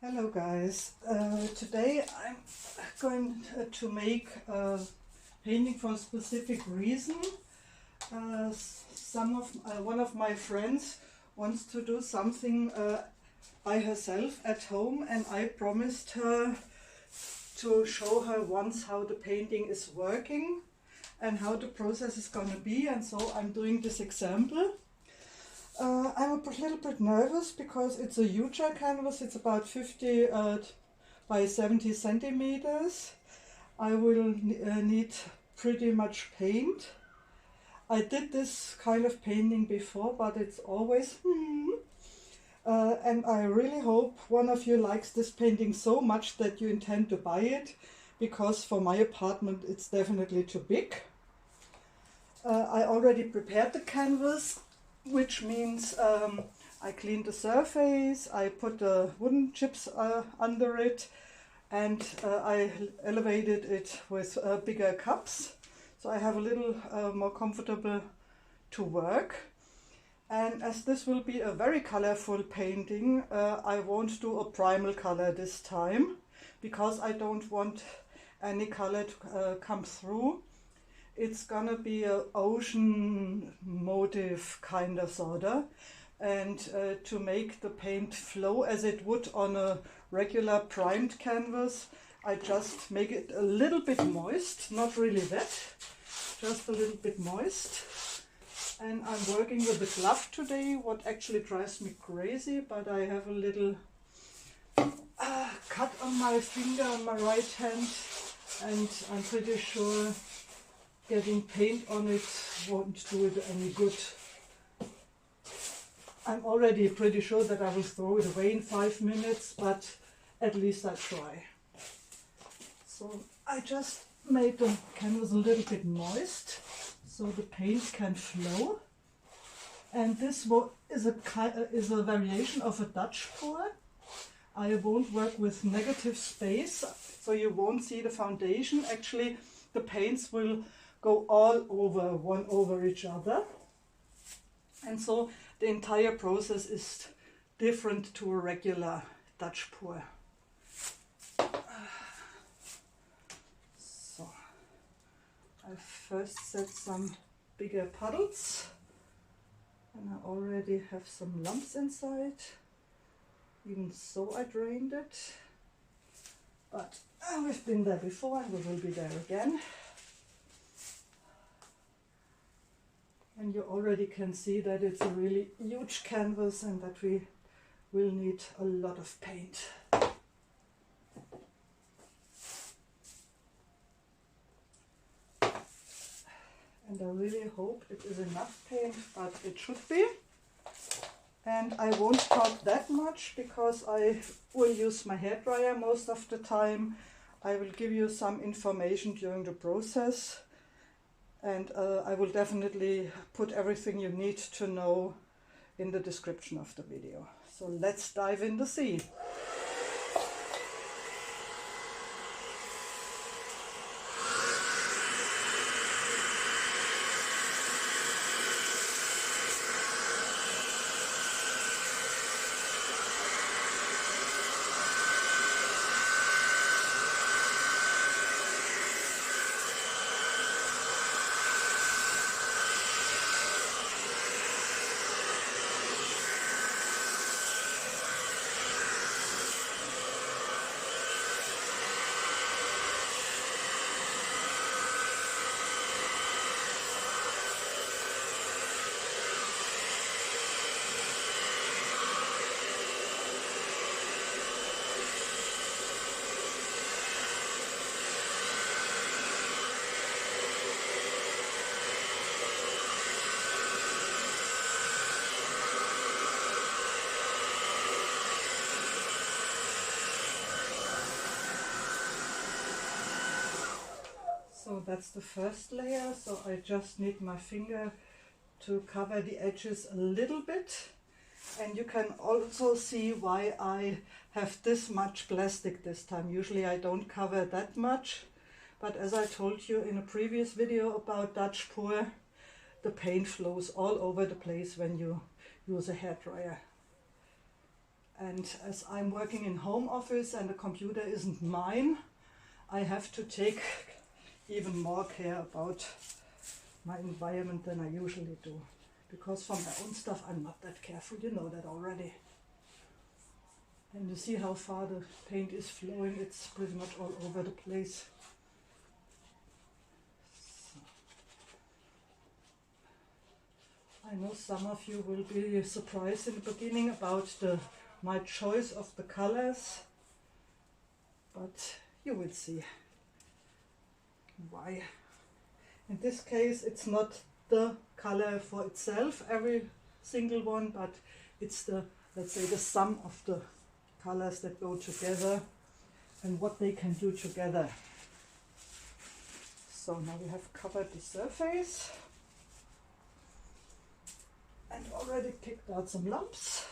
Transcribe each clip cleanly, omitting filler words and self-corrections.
Hello guys, today I'm going to make a painting for a specific reason. One of my friends wants to do something by herself at home, and I promised her to show her once how the painting is working and how the process is going to be, and so I'm doing this example. I'm a little bit nervous because it's a huger canvas. It's about 50 by 70 centimeters. I will need pretty much paint. I did this kind of painting before, but it's always and I really hope one of you likes this painting so much that you intend to buy it, because for my apartment it's definitely too big. I already prepared the canvas, which means I cleaned the surface, I put the wooden chips under it, and I elevated it with bigger cups, so I have a little more comfortable to work. And as this will be a very colorful painting, I won't do a primal color this time, because I don't want any color to come through. It's gonna be an ocean motif kind of sorta, and to make the paint flow as it would on a regular primed canvas, I just make it a little bit moist, not really wet, just a little bit moist. And I'm working with a glove today, what actually drives me crazy, but I have a little cut on my finger on my right hand, and I'm pretty sure getting paint on it won't do it any good. I'm already pretty sure that I will throw it away in 5 minutes, but at least I try. So I just made the canvas a little bit moist so the paint can flow. And this is a variation of a Dutch pour. I won't work with negative space, so you won't see the foundation. Actually, the paints will go all over, one over each other, and so the entire process is different to a regular Dutch pour. So I first set some bigger puddles, and I already have some lumps inside. Even so, I drained it, but we've been there before and we will be there again. And you already can see that it's a really huge canvas and that we will need a lot of paint. And I really hope it is enough paint, but it should be. And I won't talk that much because I will use my hairdryer most of the time. I will give you some information during the process. And I will definitely put everything you need to know in the description of the video. So let's dive in the sea. So that's the first layer, so I just need my finger to cover the edges a little bit. And you can also see why I have this much plastic this time. Usually I don't cover that much, but as I told you in a previous video about Dutch pour, the paint flows all over the place when you use a hairdryer. And as I'm working in home office and the computer isn't mine, I have to take even more care about my environment than I usually do. Because for my own stuff I'm not that careful, you know that already. And you see how far the paint is flowing, it's pretty much all over the place. So. I know some of you will be surprised in the beginning about my choice of the colors, but you will see why. In this case it's not the color for itself, every single one, but it's the, let's say, the sum of the colors that go together and what they can do together. So now we have covered the surface and already picked out some lumps.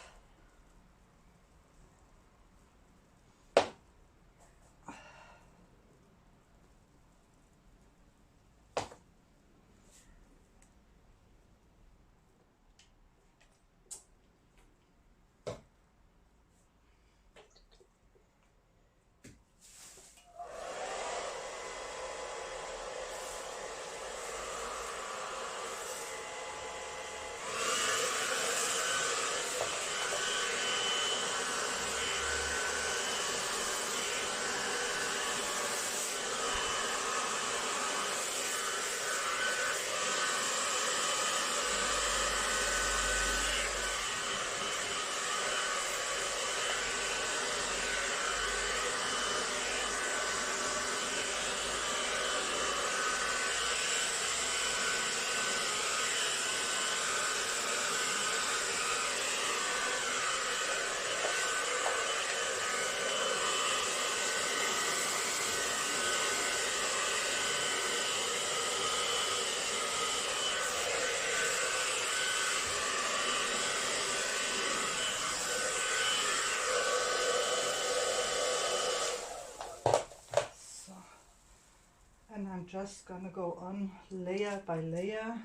And I'm just gonna go on layer by layer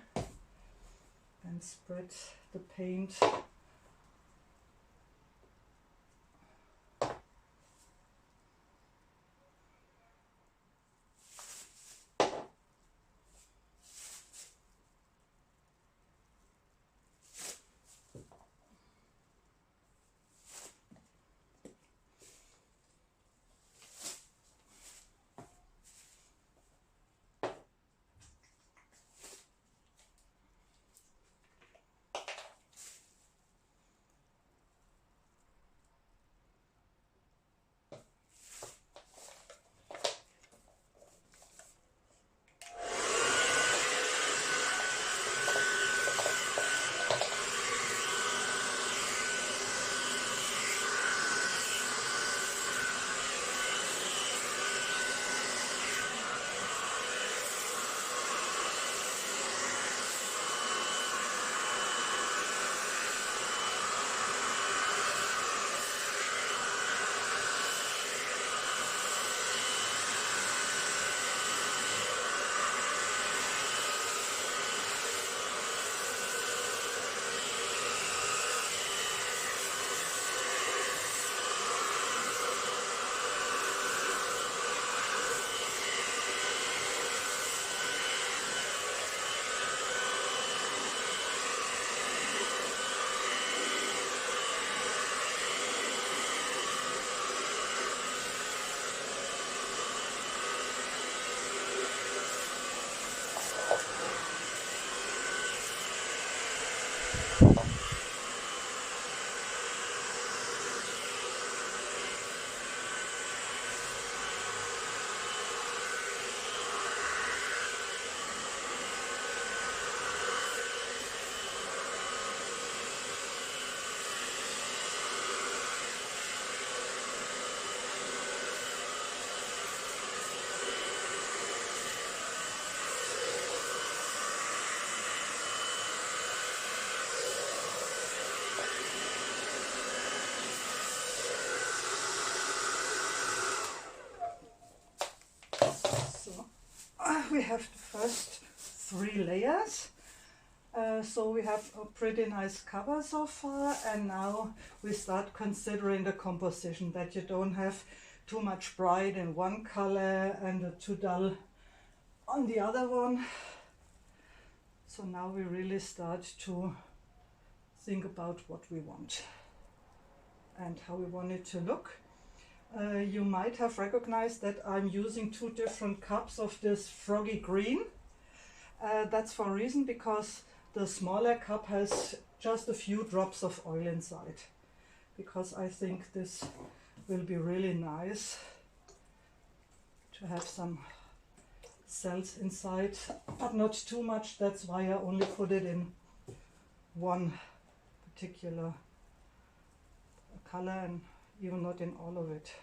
and spread the paint we have the first 3 layers, So we have a pretty nice cover so far, and now we start considering the composition, that you don't have too much bright in one color and too dull on the other one. So now we really start to think about what we want and how we want it to look. You might have recognized that I'm using 2 different cups of this froggy green. That's for a reason, because the smaller cup has just a few drops of oil inside, because I think this will be really nice to have some cells inside, but not too much. That's why I only put it in one particular color and even not in all of it.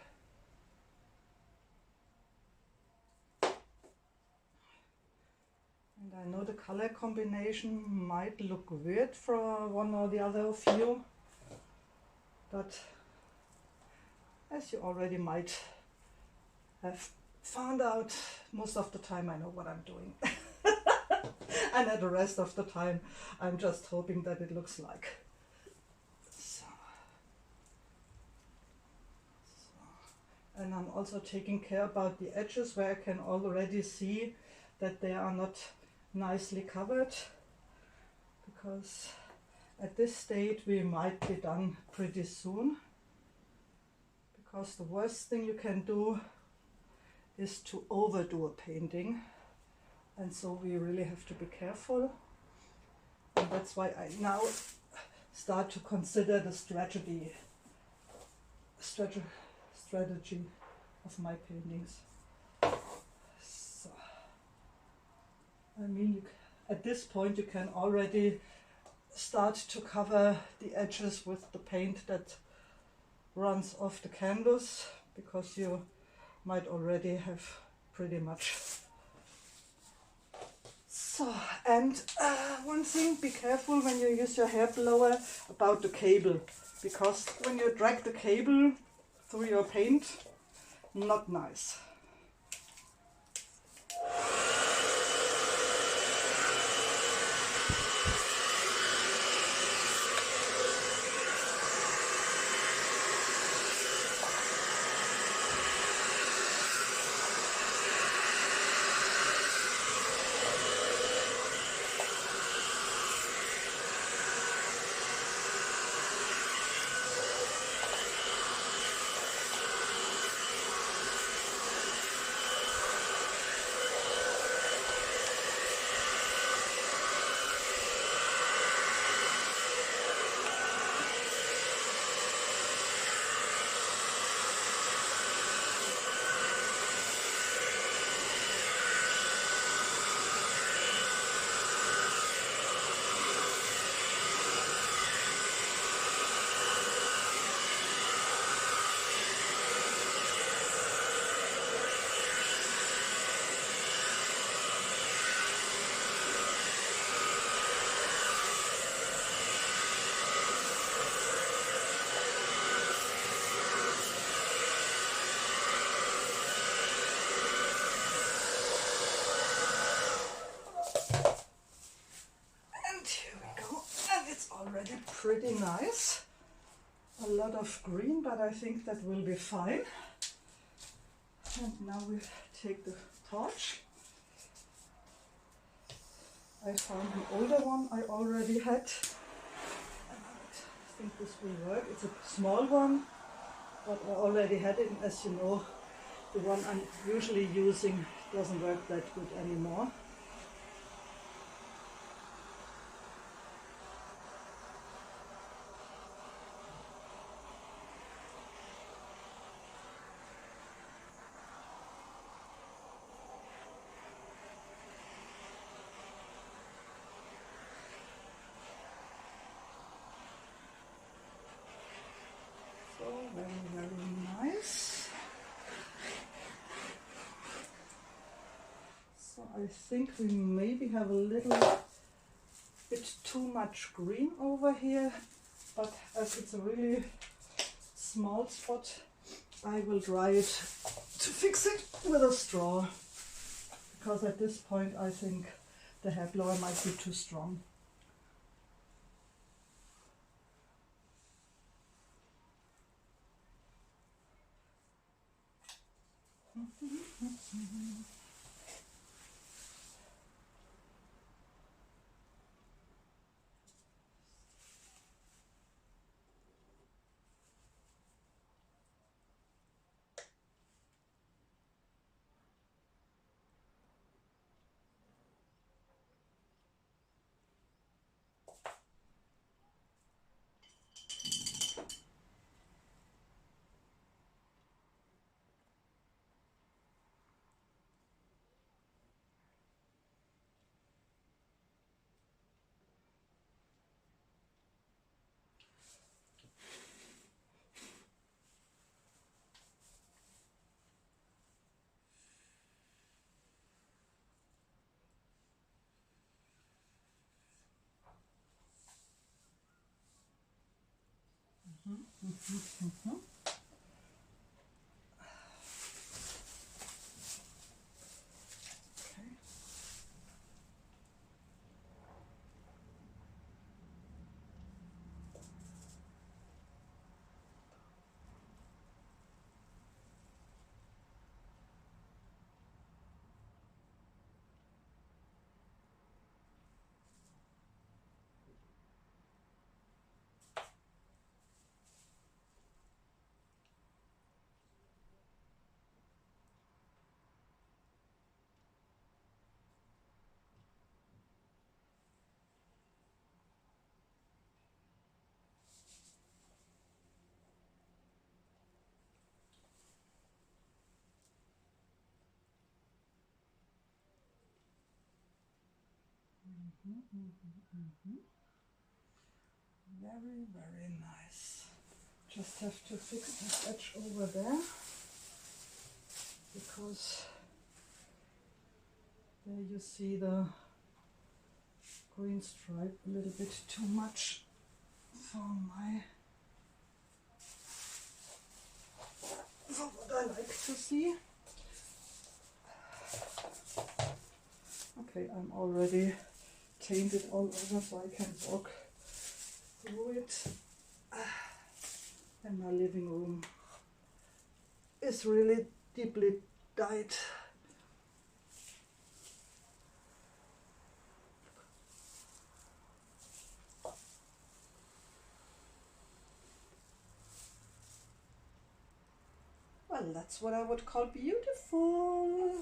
And I know the color combination might look weird for one or the other of you, but as you already might have found out, most of the time I know what I'm doing. And at the rest of the time I'm just hoping that it looks like. And I'm also taking care about the edges, where I can already see that they are not nicely covered, because at this stage we might be done pretty soon, because the worst thing you can do is to overdo a painting, and so we really have to be careful. And that's why I now start to consider the strategy of my paintings. So, I mean, at this point you can already start to cover the edges with the paint that runs off the canvas, because you might already have pretty much. So, and one thing, be careful when you use your hair blower about the cable, because when you drag the cable through your paint, not nice. Pretty nice. A lot of green, but I think that will be fine. And now we take the torch. I found an older one I already had. I think this will work. It's a small one, but I already had it. And as you know, the one I'm usually using doesn't work that good anymore. Very nice. So I think we maybe have a little bit too much green over here, but as it's a really small spot, I will try it to fix it with a straw, because at this point I think the hair blower might be too strong. Very, very nice. Just have to fix this edge over there because there you see the green stripe a little bit too much for what I like to see. Okay, I'm already tainted all over so I can walk through it. And my living room is really deeply dyed. Well, that's what I would call beautiful.